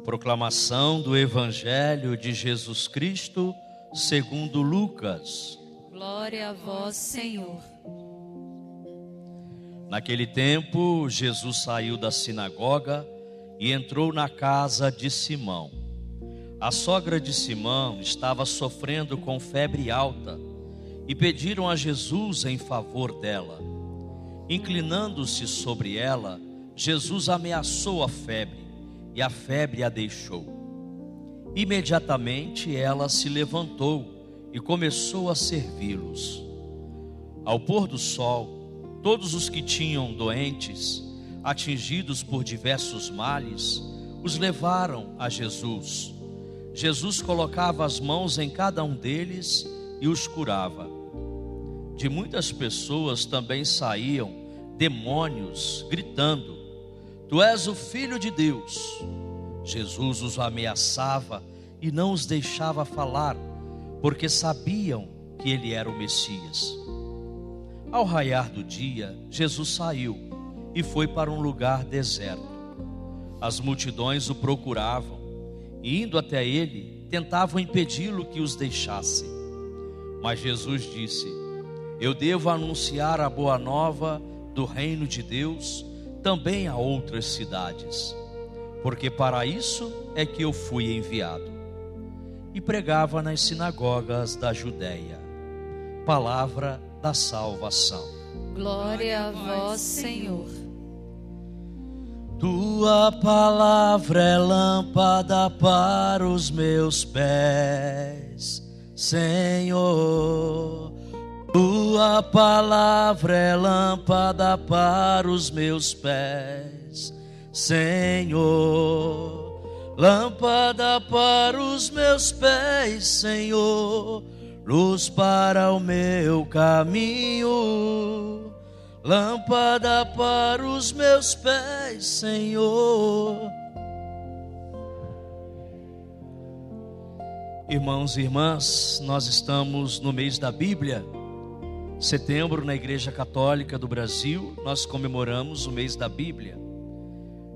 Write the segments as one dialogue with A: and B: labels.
A: Proclamação do Evangelho de Jesus Cristo segundo Lucas.
B: Glória a vós, Senhor.
A: Naquele tempo, Jesus saiu da sinagoga e entrou na casa de Simão. A sogra de Simão estava sofrendo com febre alta e pediram a Jesus em favor dela. Inclinando-se sobre ela, Jesus ameaçou a febre e a febre a deixou. Imediatamente ela se levantou e começou a servi-los. Ao pôr do sol, todos os que tinham doentes, atingidos por diversos males, os levaram a Jesus. Jesus colocava as mãos em cada um deles e os curava. De muitas pessoas também saíam demônios, gritando: Tu és o Filho de Deus. Jesus os ameaçava e não os deixava falar, porque sabiam que ele era o Messias. Ao raiar do dia, Jesus saiu e foi para um lugar deserto. As multidões o procuravam e, indo até ele, tentavam impedi-lo que os deixasse. Mas Jesus disse: Eu devo anunciar a boa nova do reino de Deus também a outras cidades, porque para isso é que eu fui enviado. E pregava nas sinagogas da Judeia. Palavra da salvação.
B: Glória a vós, Senhor.
A: Tua palavra é lâmpada para os meus pés, Senhor. Tua palavra é lâmpada para os meus pés, Senhor. Lâmpada para os meus pés, Senhor. Luz para o meu caminho. Lâmpada para os meus pés, Senhor. Irmãos e irmãs, nós estamos no mês da Bíblia. Setembro, na Igreja Católica do Brasil, nós comemoramos o mês da Bíblia.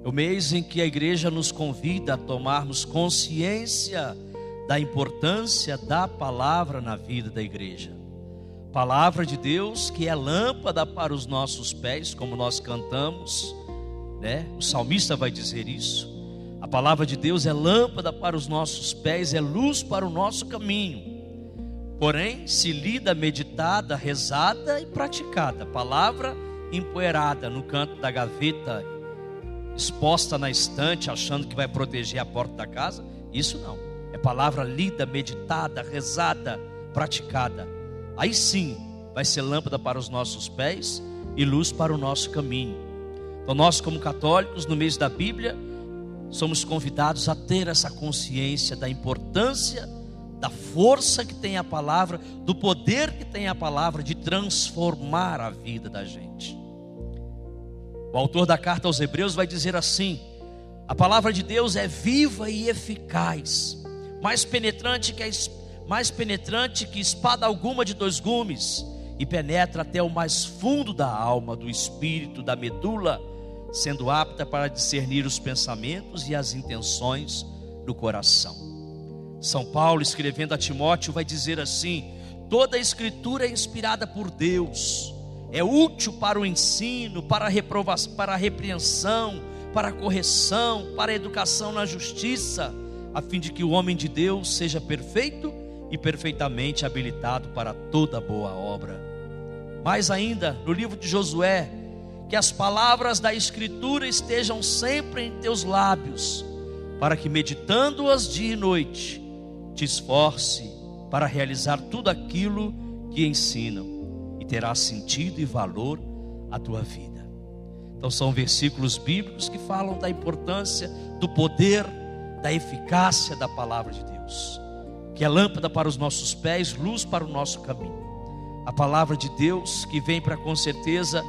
A: É o mês em que a Igreja nos convida a tomarmos consciência da importância da palavra na vida da Igreja. Palavra de Deus que é lâmpada para os nossos pés, como nós cantamos, né? O salmista vai dizer isso. A palavra de Deus é lâmpada para os nossos pés, é luz para o nosso caminho. Porém, se lida, meditada, rezada e praticada. Palavra empoeirada no canto da gaveta, exposta na estante, achando que vai proteger a porta da casa, isso não. É palavra lida, meditada, rezada, praticada. Aí sim vai ser lâmpada para os nossos pés e luz para o nosso caminho. Então nós, como católicos, no mês da Bíblia, somos convidados a ter essa consciência da importância, da força que tem a palavra, do poder que tem a palavra de transformar a vida da gente. O autor da carta aos Hebreus vai dizer assim: a palavra de Deus é viva e eficaz, mais penetrante que espada alguma de dois gumes, e penetra até o mais fundo da alma, do espírito, da medula, sendo apta para discernir os pensamentos e as intenções do coração. São Paulo, escrevendo a Timóteo, vai dizer assim: toda a escritura é inspirada por Deus, é útil para o ensino, para a reprovação, para a repreensão, para a correção, para a educação na justiça, a fim de que o homem de Deus seja perfeito e perfeitamente habilitado para toda boa obra. Mais ainda, no livro de Josué, que as palavras da Escritura estejam sempre em teus lábios, para que, meditando-as dia e noite, te esforce para realizar tudo aquilo que ensinam, e terá sentido e valor a tua vida. Então são versículos bíblicos que falam da importância, do poder, da eficácia da palavra de Deus, que é lâmpada para os nossos pés, luz para o nosso caminho. A palavra de Deus que vem para, com certeza,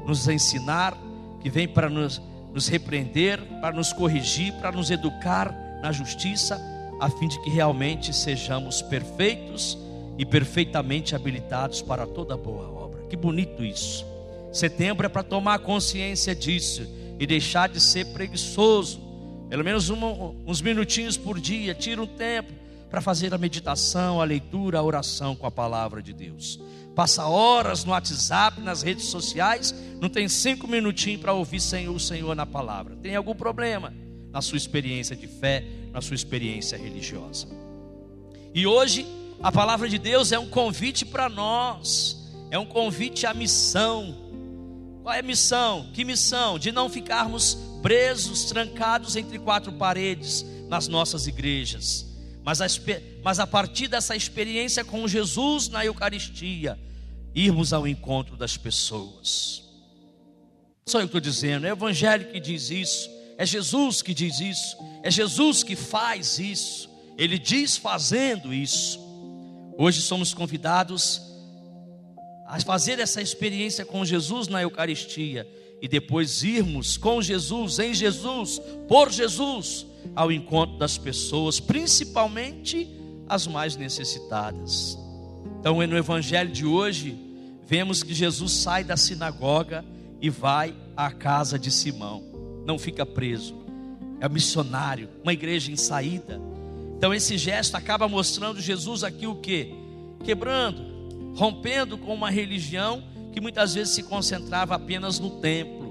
A: nos ensinar, que vem para nos repreender, para nos corrigir, para nos educar na justiça, a fim de que realmente sejamos perfeitos e perfeitamente habilitados para toda boa obra. Que bonito isso. Setembro é para tomar consciência disso e deixar de ser preguiçoso, Pelo menos uns minutinhos por dia. Tira um tempo para fazer a meditação, a leitura, a oração com a palavra de Deus. Passa horas no WhatsApp, nas redes sociais, não tem 5 minutinhos para ouvir o Senhor na palavra. Tem algum problema na sua experiência de fé, na sua experiência religiosa. E hoje a palavra de Deus é um convite para nós, é um convite à missão. Qual é a missão? Que missão? De não ficarmos presos, trancados entre 4 paredes nas nossas igrejas, mas a partir dessa experiência com Jesus na Eucaristia, irmos ao encontro das pessoas. Só eu estou dizendo, é o Evangelho que diz isso, é Jesus que diz isso, é Jesus que faz isso, Ele diz fazendo isso. Hoje somos convidados a fazer essa experiência com Jesus na Eucaristia e depois irmos com Jesus, em Jesus, por Jesus, ao encontro das pessoas, principalmente as mais necessitadas. Então, no Evangelho de hoje, vemos que Jesus sai da sinagoga e vai à casa de Simão. Não fica preso, é missionário, uma igreja em saída. Então esse gesto acaba mostrando Jesus aqui o quê? Quebrando, rompendo com uma religião que muitas vezes se concentrava apenas no templo.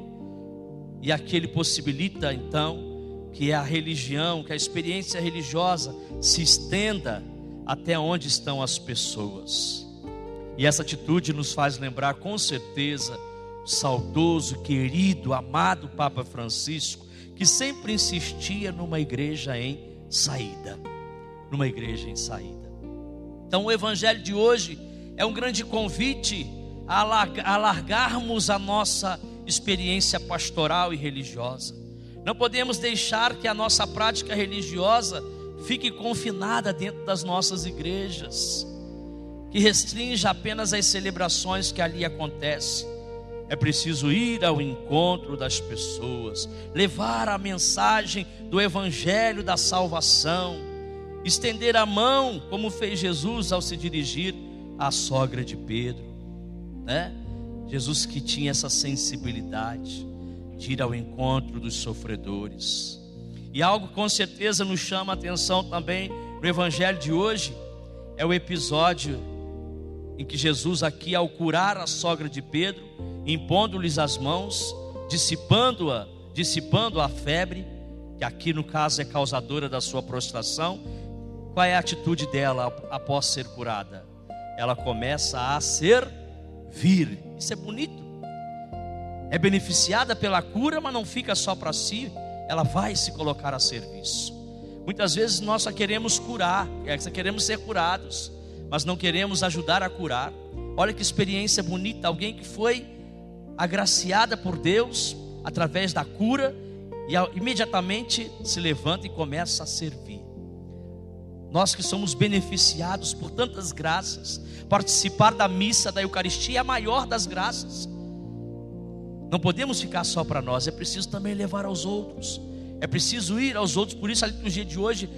A: E aqui ele possibilita então que a religião, que a experiência religiosa se estenda até onde estão as pessoas. E essa atitude nos faz lembrar com certeza o saudoso, querido, amado Papa Francisco, que sempre insistia numa igreja em saída. Numa igreja em saída. Então o Evangelho de hoje é um grande convite a alargarmos a nossa experiência pastoral e religiosa. Não podemos deixar que a nossa prática religiosa fique confinada dentro das nossas igrejas, que restrinja apenas as celebrações que ali acontecem. É preciso ir ao encontro das pessoas, levar a mensagem do Evangelho da salvação, estender a mão, como fez Jesus ao se dirigir à sogra de Pedro, né? Jesus que tinha essa sensibilidade de ir ao encontro dos sofredores. E algo com certeza nos chama a atenção também no Evangelho de hoje, é o episódio em que Jesus aqui, ao curar a sogra de Pedro, impondo-lhes as mãos, dissipando a febre, que aqui no caso é causadora da sua prostração. Qual é a atitude dela após ser curada? Ela começa a servir. Isso é bonito. É beneficiada pela cura, mas não fica só para si, ela vai se colocar a serviço. Muitas vezes nós só queremos curar, só queremos ser curados, mas não queremos ajudar a curar. Olha que experiência bonita, alguém que foi agraciada por Deus através da cura e imediatamente se levanta e começa a servir. Nós que somos beneficiados por tantas graças, participar da missa da Eucaristia é a maior das graças. Não podemos ficar só para nós, é preciso também levar aos outros, é preciso ir aos outros. Por isso a liturgia de hoje,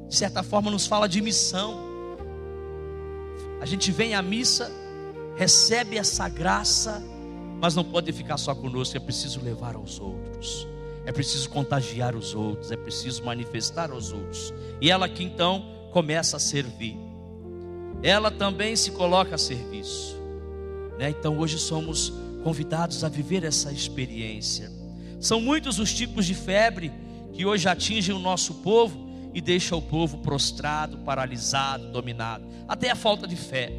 A: de certa forma, nos fala de missão. A gente vem à missa, recebe essa graça, mas não pode ficar só conosco, é preciso levar aos outros, é preciso contagiar os outros, é preciso manifestar aos outros. E ela aqui então começa a servir, ela também se coloca a serviço, né? Então hoje somos convidados a viver essa experiência. São muitos os tipos de febre que hoje atingem o nosso povo e deixam o povo prostrado, paralisado, dominado, até a falta de fé.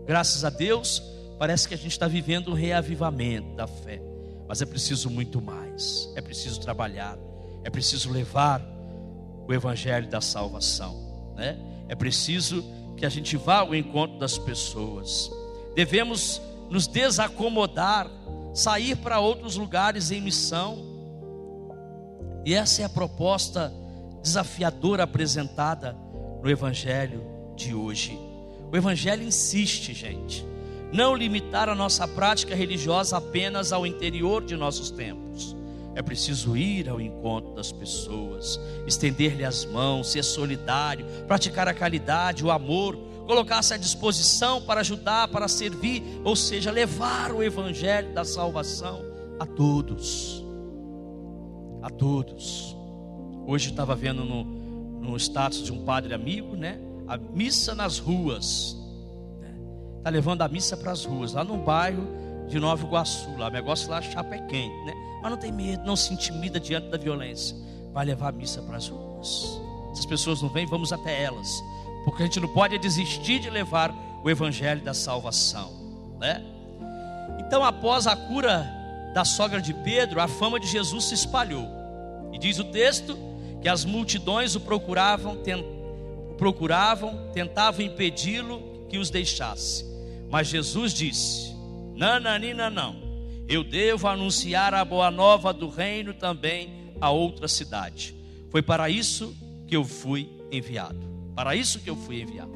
A: Graças a Deus, parece que a gente está vivendo um reavivamento da fé, mas é preciso muito mais, é preciso trabalhar, é preciso levar o Evangelho da salvação, né? É preciso que a gente vá ao encontro das pessoas. Devemos nos desacomodar, sair para outros lugares em missão. E essa é a proposta desafiadora apresentada no Evangelho de hoje. O Evangelho insiste, gente, não limitar a nossa prática religiosa apenas ao interior de nossos templos. É preciso ir ao encontro das pessoas, estender-lhe as mãos, ser solidário, praticar a caridade, o amor, colocar-se à disposição para ajudar, para servir, ou seja, levar o Evangelho da salvação a todos. a todos. Hoje estava vendo no status de um padre amigo, né? A missa nas ruas. Está levando a missa para as ruas, lá no bairro de Nova Iguaçu. Lá, o negócio lá, chapa é quente, né? Mas não tem medo, não se intimida diante da violência. Vai levar a missa para as ruas. Se as pessoas não vêm, vamos até elas. Porque a gente não pode desistir de levar o evangelho da salvação, né? Então, após a cura da sogra de Pedro, a fama de Jesus se espalhou. E diz o texto que as multidões o procuravam, tentavam impedi-lo que os deixasse. Mas Jesus disse: nananina não, eu devo anunciar a boa nova do reino também a outra cidade. Foi para isso que eu fui enviado. Para isso que eu fui enviado.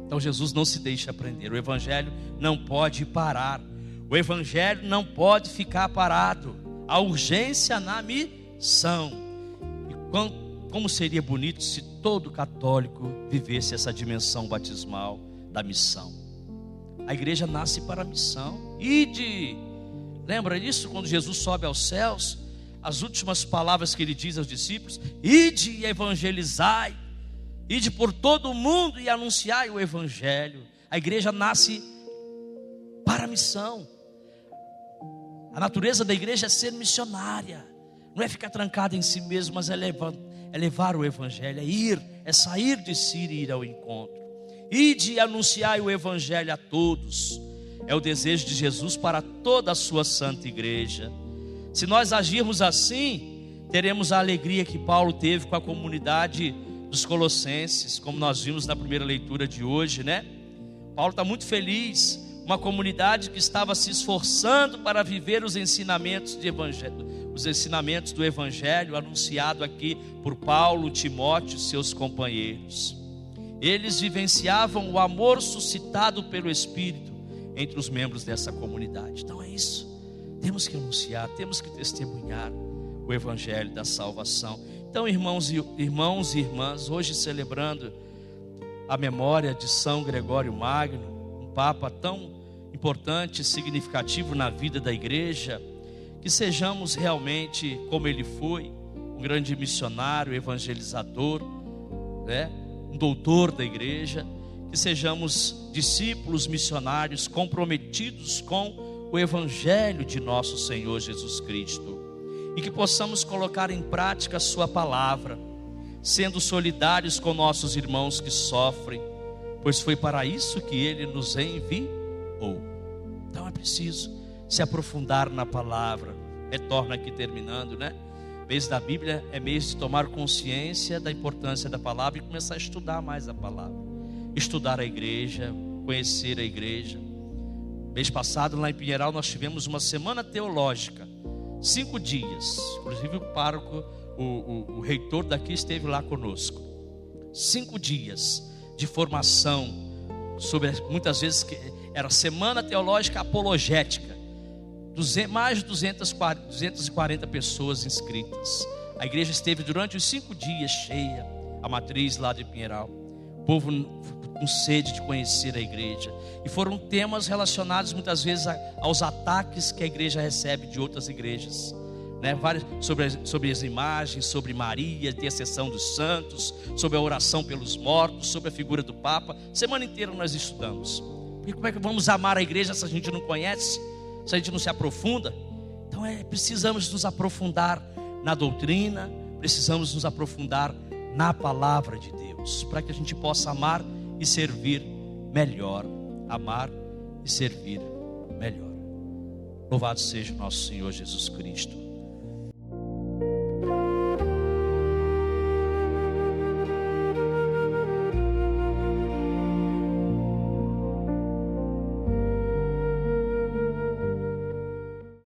A: Então Jesus não se deixa prender. O evangelho não pode parar. O evangelho não pode ficar parado. A urgência na missão. E como seria bonito se todo católico vivesse essa dimensão batismal da missão. A igreja nasce para a missão. Lembra disso? Quando Jesus sobe aos céus, as últimas palavras que ele diz aos discípulos: ide e evangelizai, ide por todo o mundo e anunciai o evangelho. A igreja nasce para a missão. A natureza da igreja é ser missionária, não é ficar trancada em si mesmo, mas é levar o evangelho, é sair de si e ir ao encontro. Ide e anunciai o evangelho a todos. É o desejo de Jesus para toda a sua santa igreja. Se nós agirmos assim, teremos a alegria que Paulo teve com a comunidade dos Colossenses, como nós vimos na primeira leitura de hoje, né? Paulo está muito feliz. Uma comunidade que estava se esforçando para viver os ensinamentos do evangelho anunciado aqui por Paulo, Timóteo e seus companheiros. Eles vivenciavam o amor suscitado pelo Espírito entre os membros dessa comunidade. Então é isso, temos que anunciar, temos que testemunhar o evangelho da salvação. Então, irmãos e irmãs, hoje celebrando a memória de São Gregório Magno, um papa tão importante e significativo na vida da igreja, que sejamos realmente como ele foi, um grande missionário, evangelizador, né? Um doutor da igreja, que sejamos discípulos missionários comprometidos com o evangelho de nosso Senhor Jesus Cristo, e que possamos colocar em prática a sua palavra, sendo solidários com nossos irmãos que sofrem, pois foi para isso que ele nos enviou. Então é preciso se aprofundar na palavra. Retorna aqui terminando, né? Mês da Bíblia é mês de tomar consciência da importância da palavra e começar a estudar mais a palavra, estudar a igreja, conhecer a igreja. Mês passado lá em Pinheiral nós tivemos uma semana teológica, 5 dias, inclusive o pároco, o reitor daqui esteve lá conosco. 5 dias de formação sobre, muitas vezes era semana teológica apologética. Mais de 240 pessoas inscritas. A igreja esteve durante os 5 dias cheia, a matriz lá de Pinheiral. O povo com sede de conhecer a igreja. E foram temas relacionados muitas vezes aos ataques que a igreja recebe de outras igrejas, né? Sobre as imagens, sobre Maria, intercessão dos santos, sobre a oração pelos mortos, sobre a figura do Papa. Semana inteira nós estudamos. Porque como é que vamos amar a igreja se a gente não conhece? Se a gente não se aprofunda? Então precisamos nos aprofundar na doutrina, precisamos nos aprofundar na palavra de Deus, para que a gente possa amar e servir melhor. Amar e servir melhor. Louvado seja o nosso Senhor Jesus Cristo.